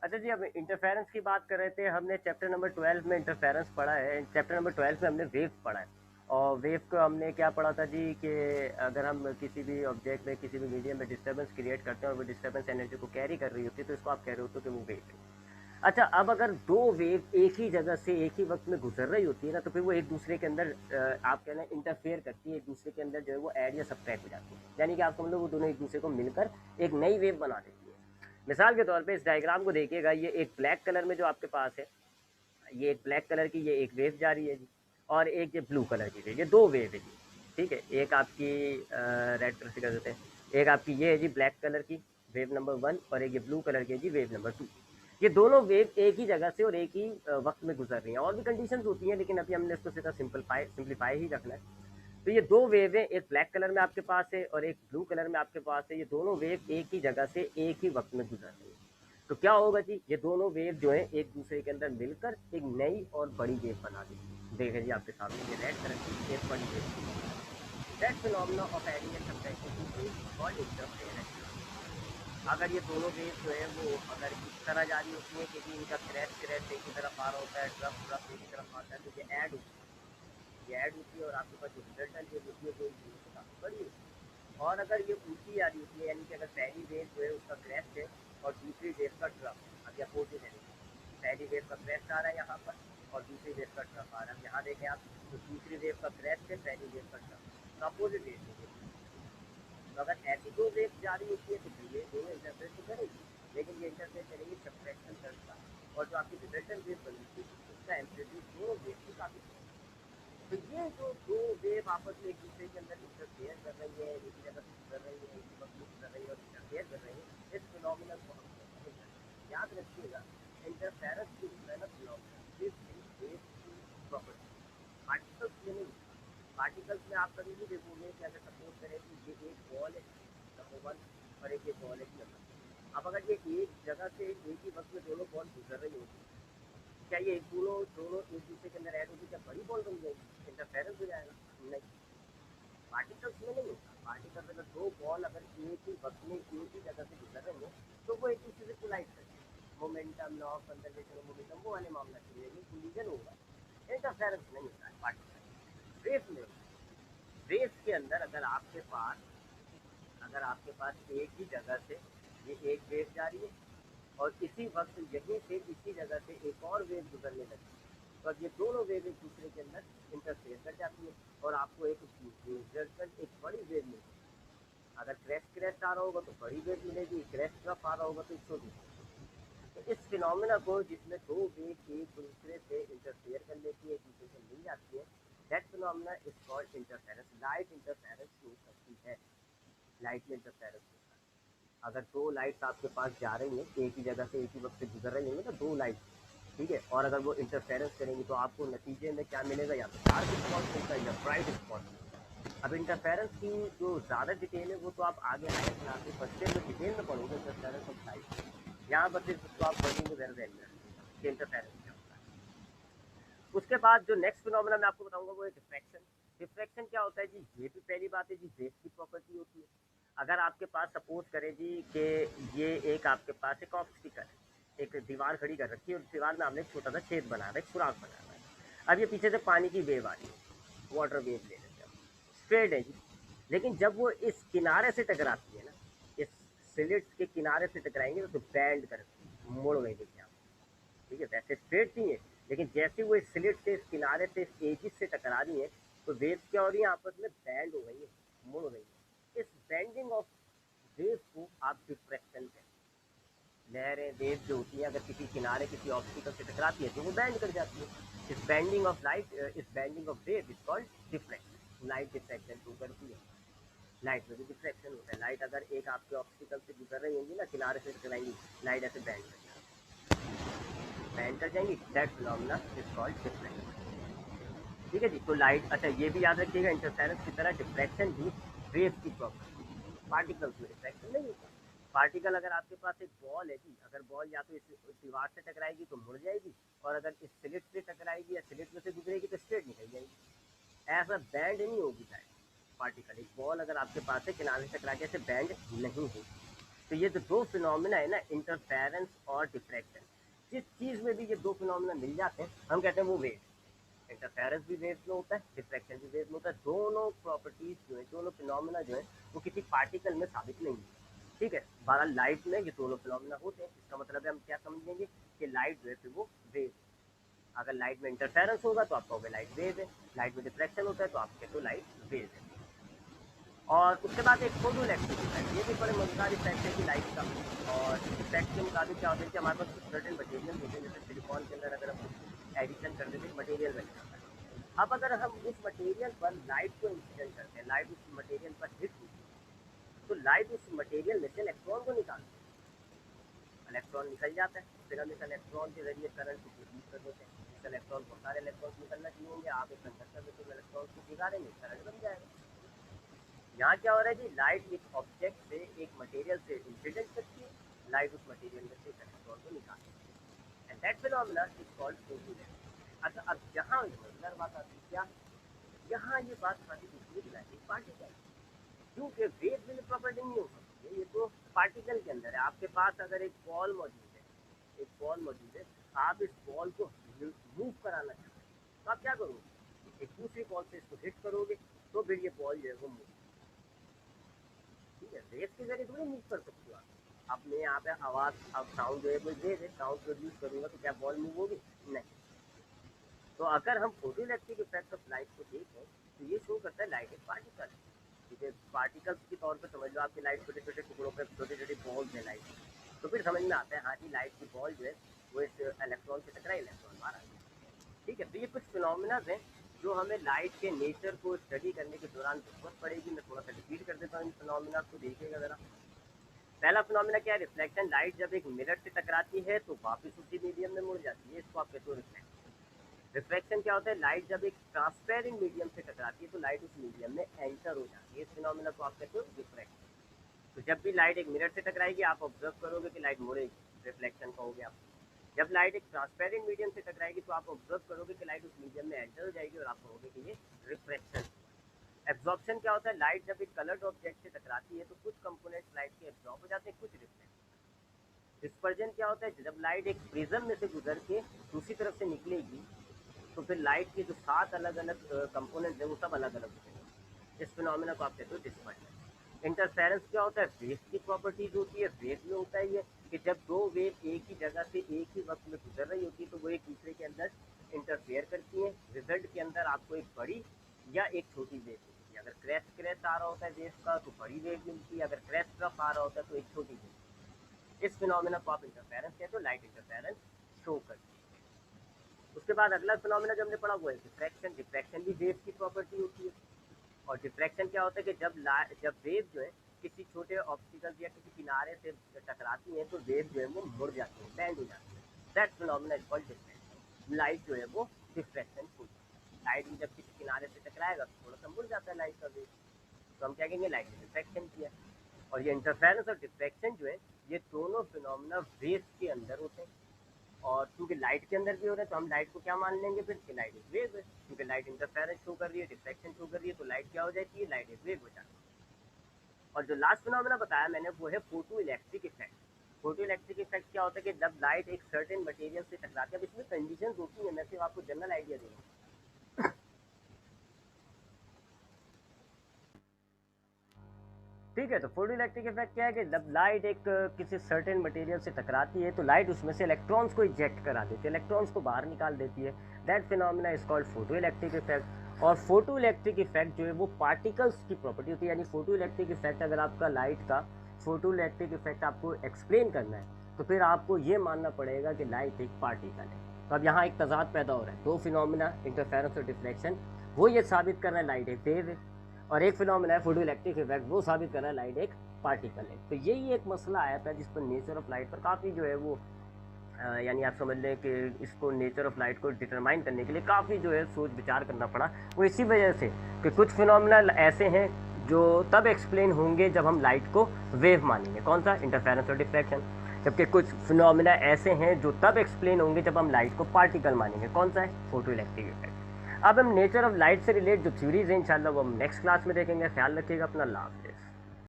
अच्छा जी, अब इंटरफेरेंस की बात कर रहे थे। हमने चैप्टर नंबर 12 में इंटरफेरेंस पढ़ा है। चैप्टर नंबर 12 में हमने वेव पढ़ा है। और वेव को हमने क्या पढ़ा था जी कि अगर हम किसी भी ऑब्जेक्ट में, किसी भी मीडियम में डिस्टर्बेंस क्रिएट करते हैं और वो डिस्टर्बेंस एनर्जी को कैरी कर रही होती है, तो इसको आप कह रहे होते हो कि वो वेव है। अच्छा, अब अगर दो वेव एक ही जगह से एक ही वक्त में गुजर रही होती है ना, तो फिर वो एक दूसरे के अंदर आप कहना इंटरफेयर करती है, एक दूसरे के अंदर जो है वो ऐड या सब्ट्रैक्ट हो जाती है। यानी कि आप समझ लो वो दोनों एक दूसरे को मिलकर एक नई वेव बना देती है। मिसाल के तौर पे इस डायग्राम को देखिएगा, ये एक ब्लैक कलर में जो आपके पास है, ये एक ब्लैक कलर की ये एक वेव जा रही है जी, और एक ये ब्लू कलर की वेव, ये दो वेव है जी। ठीक है, एक आपकी रेड कलर से कर देते हैं, एक आपकी ये है जी ब्लैक कलर की वेव नंबर 1, और एक ये ब्लू कलर की है जी वेव नंबर 2। ये दोनों वेव एक ही जगह से और एक ही वक्त में गुजर रही हैं। और भी कंडीशंस होती हैं, लेकिन अभी हमने इसको सीधा सिंपलीफाई ही रखना है। तो ये दो वेव है, एक ब्लैक कलर में आपके पास है और एक ब्लू कलर में आपके पास है। ये दोनों वेव एक ही जगह से एक ही वक्त में गुजर रही है। तो क्या होगा जी, ये दोनों वेव जो है एक दूसरे के अंदर मिलकर एक नई और बड़ी वेव बना देगी। देखिए जी आपके सामने ये रेड कलर की एक बड़ी wave. That phenomena of adding and subtracting is called interference. अगर ये दोनों वेव जो है वो अगर इस तरह जा रही होती है कि इनका क्रैश एक ही तरफ आ रहा होता है, ट्रफ एक ही तरफ आता है, तो ये ऐड होती है, ये ऐड होती है और आपके पास जो रिजल्टेंट वेव होती है वो काफ़ी बड़ी होती है। और अगर ये उल्टी आ रही होती है, यानी कि अगर पहली वेव जो है उसका क्रैश है और दूसरी वेव का ट्रफ, अब अपोजिट है, पहली वेव का क्रैश आ रहा है यहाँ पर और दूसरी वेव का ट्रफ आ रहा है। अब यहाँ देखें आप, तो दूसरी वेव का क्रैश है, पहली वेव का ट्रफ, तो अपोजिट वेव होगी। तो अगर ऐसी दो वेव जा रही होती है तो फिर ये दोनों इंटरफेरेंस तो करेगी, लेकिन ये इंटरफेरेंस करेगी सब्ट्रैक्शन टर्म का। और जो आपकी रिजल्टेंट वेव बनी थी उसका एम्पलीट्यूड दोनों वेव से काफ़ी। तो ये जो दो वेव आपस में एक दूसरे के अंदर इंटरफेयर कर रही है, एक ही जगह से गुजर रही है, एक ही वक्त में गुजर रही है और इंटरफेयर कर रही है, इस फिनोमिनन को हम कहते हैं इंटरफेरेंस। याद रखिएगा, इंटरफेरेंस जो है ना फिनोमिनन, दिस इज वेव की प्रॉपर्टी, पार्टिकल्स में नहीं। पार्टिकल्स में आप कभी भी देखोगे कि अगर सपोज करें कि ये एक बॉल है नंबर 1 और एक ये बॉल है नंबर 2। अब अगर ये एक जगह से एक ही वक्त में दोनों बॉल गुजर रही होगी, क्या ये दोनों दोनों एक दूसरे के अंदर ऐड होगी, क्या बड़ी बॉल बन जाएगी, इंटरफेरेंस हो जाएगा? नहीं, पार्टिकल्स में नहीं होता। पार्टिकल्स अगर दो बॉल अगर एक ही वक्त में एक ही जगह से गुजर रहे हैं तो वो एक दूसरे से कोलाइड करेंगे, momentum, law of conservation of momentum, वो वाले मामला चलेंगे, कोलिजन होगा। इंटरफेरेंस नहीं होता है पार्टिकल। वेव में, वेव के अंदर अगर आपके पास एक ही जगह से ये एक वेव जा रही है और इसी वक्त यहीं से इसी जगह से एक और वेव गुजरने लगी, तो अब ये दोनों वेव एक दूसरे के अंदर इंटरफेयर कर जाती है और आपको एक रिजल्टेंट एक बड़ी वेव मिलेगी। अगर क्रैश आ रहा होगा तो बड़ी वेव मिलेगी, क्रैश ट्रफ आ रहा होगा तो छोटी। तो इस फिनोमेना को, जिसमें दो वेव एक दूसरे से इंटरफेयर कर लेती है, एक दूसरे से मिल जाती है, that phenomena is called interference. Light interference हो सकती है, लाइट में इंटरफेरेंस होता है। अगर दो लाइट्स आपके पास जा रही हैं, एक ही जगह से एक ही वक्त से गुजर रही होंगी ना दो लाइट, ठीक है, और अगर वो इंटरफेरेंस करेंगी तो आपको नतीजे में क्या मिलेगा, या तो डार्क स्पॉट मिलता है या ब्राइट स्पॉट मिलता है। अब इंटरफेरेंस की जो ज़्यादा डिटेल है वो तो आप आगे हायर क्लास में फर्स्ट में डिटेल में पढ़ोगे, इंटरफेरेंस ऑफ लाइट। यहाँ पर सिर्फ उसको आप पढ़ेंगे वेरी वेरी इंटरफेरेंस क्या होता है। उसके बाद जो नेक्स्ट फिनोमेना मैं आपको बताऊंगा वो है डिफ्रैक्शन। डिफ्रैक्शन क्या होता है जी, ये भी पहली बात है जी, वेव की प्रॉपर्टी होती है। अगर आपके पास सपोज करें जी कि ये एक आपके पास एक ऑब्स्टिकल है, एक दीवार खड़ी कर रखी है और दीवार में आपने एक छोटा सा छेद बना रहा है, एक सुराख बना रहा है। अब ये पीछे से पानी की वेव आ रही है, वाटर वेव ले लेते हैं, स्ट्रेट है जी। लेकिन जब वो इस किनारे से टकराती है ना, इस स्लिट के किनारे से टकराएंगे तो बैंड करती है, मुड़ गई देखिए आप। ठीक है, वैसे स्ट्रेट नहीं है, लेकिन जैसे वो इस स्लिट से, इस किनारे से, इस एजिस से टकरा रही है तो वेव्स क्या हो रही है, आपस में बैंड हो गई है, मुड़ गई है। इस बैंडिंग ऑफ वेव को आप डिफ्रैक्शन कहते हैं। लहरें, वेव जो होती है, अगर किसी किनारे, किसी ऑब्स्टिकल से टकराती है तो वो बैंड कर जाती है। इस बैंडिंग ऑफ लाइट, इस bending of wave is called diffraction. Light diffraction तो करती है। लाइट में भी डिफ्रैक्शन होता है। लाइट अगर एक आपके ऑब्स्टिकल से गुजर रही होंगी ना, किनारे से टकराएंगी, लाइट ऐसे बैंड कर जाएगी, बैंड कर जाएंगी। That phenomena is called diffraction. ठीक है जी, तो लाइट, अच्छा ये भी याद रखिएगा, इंटरफेरेंस की तरह डिफ्रैक्शन भी वेव की प्रॉपर्टी है। पार्टिकल्स में डिफ्रैक्शन नहीं होता। पार्टिकल, अगर आपके पास एक बॉल है जी, अगर बॉल या तो इस दीवार से टकराएगी तो मुड़ जाएगी, और अगर इस स्लिट से टकराएगी या स्लिट में से गुजरेगी तो स्ट्रेट निकल जाएगी। ऐसा बैंड नहीं होगी लाइट। पार्टिकल, एक बॉल अगर आपके पास है, किनारे से टकरा के ऐसे बैंड नहीं होगी। तो ये जो दो फिनोमिना है ना, इंटरफेरेंस और डिफ्रैक्शन, जिस चीज़ में भी ये दो फिनोमिना मिल जाते हैं हम कहते हैं वो वेव। इंटरफेरेंस भी वेव में होता है, डिफ्रैक्शन भी वेव में होता है। दोनों प्रॉपर्टीज जो है, दोनों फिनोमिना जो है वो किसी पार्टिकल में साबित नहीं है। ठीक है, बहरहाल लाइट में ये दोनों फिनोमिना होते हैं। इसका मतलब है हम क्या समझेंगे कि लाइट जो है वो वेव। अगर लाइट में इंटरफेरेंस होगा तो आप कहोगे लाइट वेव है, लाइट में डिफ्रैक्शन होता है तो आप कहते हो लाइट वेव है। और उसके बाद एक फोटो इलेक्ट्रिक इफेक्ट, ये भी बड़े मजेदार इफेक्ट है कि लाइट का। और इफेक्ट के मुताबिक क्या होता है कि हमारे पास कुछ सर्टेन मटेरियल होते हैं, जैसे सिलिकॉन के अंदर अगर हम एडिशन कर देते हैं मटेरियल बन जाता है। अब अगर हम उस मटेरियल पर लाइट को इंसिडेंट करते हैं, लाइट उस मटेरियल पर हिट होती है, तो लाइट उस मटेरियल में से इलेक्ट्रॉन को निकालती है। इलेक्ट्रॉन निकल जाता है, फिर हम इस इलेक्ट्रॉन के जरिए करंट को प्रोड्यूस कर देते हैं। इस इलेक्ट्रॉन बहुत सारे इलेक्ट्रॉन निकलना चाहिए होंगे, आप एक कंडक्टर में तो इलेक्ट्रॉन को भिगा देंगे, करंट बन जाएगा। यहाँ क्या हो रहा है कि लाइट एक ऑब्जेक्ट से, एक मटेरियल से इंसिडेंट करती है, लाइट उस मटेरियल में से इलेक्ट्रॉन को निकालती है, and that phenomena is called photoelectric. अच्छा, अब यहाँ मजेदार बात आती है क्या, यहाँ ये बात सारी दूसरी दिलाती है पार्टिकल, क्योंकि वेव में प्रॉपर्टी नहीं हो सकती है, ये तो पार्टिकल के अंदर है। आपके पास अगर एक बॉल मौजूद है, एक बॉल मौजूद है, आप इस बॉल को मूव कराना चाहते हैं, तो आप क्या करोगे, एक दूसरी बॉल से इसको हिट करोगे तो फिर ये बॉल जो है वो मूव। ठीक है, वेव के जरिए थोड़ी मूव कर सकते हो आप। अपने यहाँ पे आवाज़, अब साउंड जो है वो वेव है, साउंड प्रोड्यूस करूँगा तो क्या बॉल मूव होगी, नहीं। तो अगर हम photo electric effect of light को देखें तो ये शो करता है लाइट एक पार्टिकल है। ठीक है, पार्टिकल्स के तौर पर समझ लो, आपकी लाइट छोटे छोटे टुकड़ों पर छोटे छोटे बॉल्स है लाइट, तो फिर समझ में आता है हाँ जी लाइट की बॉल जो है वो इस इलेक्ट्रॉन से टकराई, इलेक्ट्रॉन मारा। ठीक है, तो ये कुछ फिनोमिना हैं जो हमें लाइट के नेचर को स्टडी करने के दौरान जरूरत पड़ेगी। मैं थोड़ा सा रिपीट कर देता हूँ इन फिनोमिना को, देखिएगा ज़रा। पहला फिनोमिना क्या है, रिफ्लेक्शन। लाइट जब एक मिरर से टकराती है तो वापस उसी मीडियम में मुड़ जाती है, इसको आप कहते हो रिफ्लेक्शन। रिफ्लेक्शन क्या होता है, लाइट जब एक ट्रांसपेरेंट मीडियम से टकराती है तो लाइट उस मीडियम में एंटर हो जाती है, इस फिनोमिना को आप कहते हो रिफ्लेक्शन। तो जब भी लाइट एक मिरर से टकराएगी आप ऑब्जर्व करोगे कि लाइट मुड़ेगी, रिफ्लेक्शन कहोगे आप। जब लाइट एक ट्रांसपेरेंट मीडियम से टकराएगी तो आप ऑब्जर्व करोगे कि लाइट उस मीडियम में एंटर हो जाएगी और आप कहोगे कि ये रिफ्रेक्शन। एब्जॉर्प्शन क्या होता है, लाइट जब एक कलर्ड ऑब्जेक्ट से टकराती है तो कुछ कंपोनेंट्स लाइट के एब्जॉर्ब हो जाते हैं, कुछ रिफ्लेक्ट। डिस्पर्जन क्या होता है, जब लाइट एक प्रिज्म में से गुजर के दूसरी तरफ से निकलेगी तो फिर लाइट के जो 7 अलग अलग कंपोनेंट्स हैं वो सब अलग अलग होते हैं, इस फिनोमिना को आप कहते हो डिस्पर्जन। इंटरफेरेंस क्या होता है, वेव की प्रॉपर्टीज होती है। वेव में होता है ये कि जब दो वेव एक ही जगह से एक ही वक्त में गुजर रही होती है तो वो एक दूसरे के अंदर इंटरफेयर करती हैं। रिजल्ट के अंदर आपको एक बड़ी या एक छोटी वेव मिलती है। अगर क्रैश क्रैश आ रहा होता है वेव का तो बड़ी वेव मिलती है, अगर क्रैश ट्रफ आ रहा होता है तो एक छोटी वेव। इस फिनोमिना को आप इंटरफेरेंस कहते हो, लाइट इंटरफेरेंस शो करती है। उसके बाद अगला फिनोमिना जो हमने पढ़ा वो है डिफ्रैक्शन। डिफ्रैक्शन भी वेव की प्रॉपर्टी होती है। और डिफ्रैक्शन क्या होता है कि जब वेव जो है किसी छोटे ऑब्स्टिकल या किसी किनारे से टकराती है तो वेव जो है वो मुड़ जाती है, बैंड हो जाती है। That phenomena is called diffraction. Light जो है वो डिफ्रैक्शन होती है। लाइट में जब किसी किनारे से टकराएगा तो थोड़ा सा मुड़ जाता है लाइट का वेव, तो हम क्या कहेंगे लाइट ने डिफ्रैक्शन किया। और ये इंटरफेरेंस और डिफ्रैक्शन जो है ये दोनों फिनोमिना वेव के अंदर होते हैं। और क्योंकि लाइट के अंदर भी हो रहा है तो हम लाइट को क्या मान लेंगे फिर कि लाइट एक वेव है, क्योंकि लाइट इंटरफेरेंस शो कर रही है, डिफ्रैक्शन शो कर रही है, तो लाइट क्या हो जाती है, लाइट एक वेव हो जाती है। और जो लास्ट फिनोमेना बताया मैंने वो है photo electric effect. Photo electric effect क्या होता है कि जब लाइट एक सर्टेन मटेरियल से टकराती है, अब इसमें कंडीशंस होती है, मैं सिर्फ आपको जनरल आइडिया दूंगा। ठीक है, तो फोटो इलेक्ट्रिक इफेक्ट क्या है कि जब लाइट एक किसी सर्टेन मटेरियल से टकराती है तो लाइट उसमें से इलेक्ट्रॉन्स को इजेक्ट करा देती है, इलेक्ट्रॉन्स को बाहर निकाल देती है। That phenomena is called photo electric effect. और फोटो इलेक्ट्रिक इफेक्ट जो है वो पार्टिकल्स की प्रॉपर्टी होती है, यानी फोटो इलेक्ट्रिक इफेक्ट अगर आपका लाइट का फोटो इलेक्ट्रिक इफेक्ट आपको एक्सप्लेन करना है तो फिर आपको ये मानना पड़ेगा कि लाइट एक पार्टिकल है। तो अब यहाँ एक तजाद पैदा हो रहा है, दो फिनोमेना इंटरफेरेंस और डिफ्लेक्शन, वो ये साबित कर रहा है लाइट एक वेव है, और एक फिनोमेना है फोटो इलेक्ट्रिक इफेक्ट, वो साबित कर रहा है लाइट एक पार्टिकल है। तो यही एक मसला आया था जिस पर नेचर ऑफ लाइट पर काफ़ी जो है वो यानी आप समझ लें कि इसको नेचर ऑफ लाइट को डिटरमाइन करने के लिए काफ़ी जो है सोच विचार करना पड़ा। वो इसी वजह से कि कुछ फिनोमेना ऐसे हैं जो तब एक्सप्लेन होंगे जब हम लाइट को वेव मानेंगे, कौन सा, इंटरफेरेंस और डिफ्रैक्शन, जबकि कुछ फिनोमेना ऐसे हैं जो तब एक्सप्लेन होंगे जब हम लाइट को पार्टिकल मानेंगे, कौन सा है, फोटो इलेक्ट्रिक इफेक्ट। अब हम नेचर ऑफ लाइट से रिलेट जो थ्योरीज हैं इंशाल्लाह वो हम नेक्स्ट क्लास में देखेंगे। ख्याल रखिएगा अपना, अल्लाह हाफ़िज़।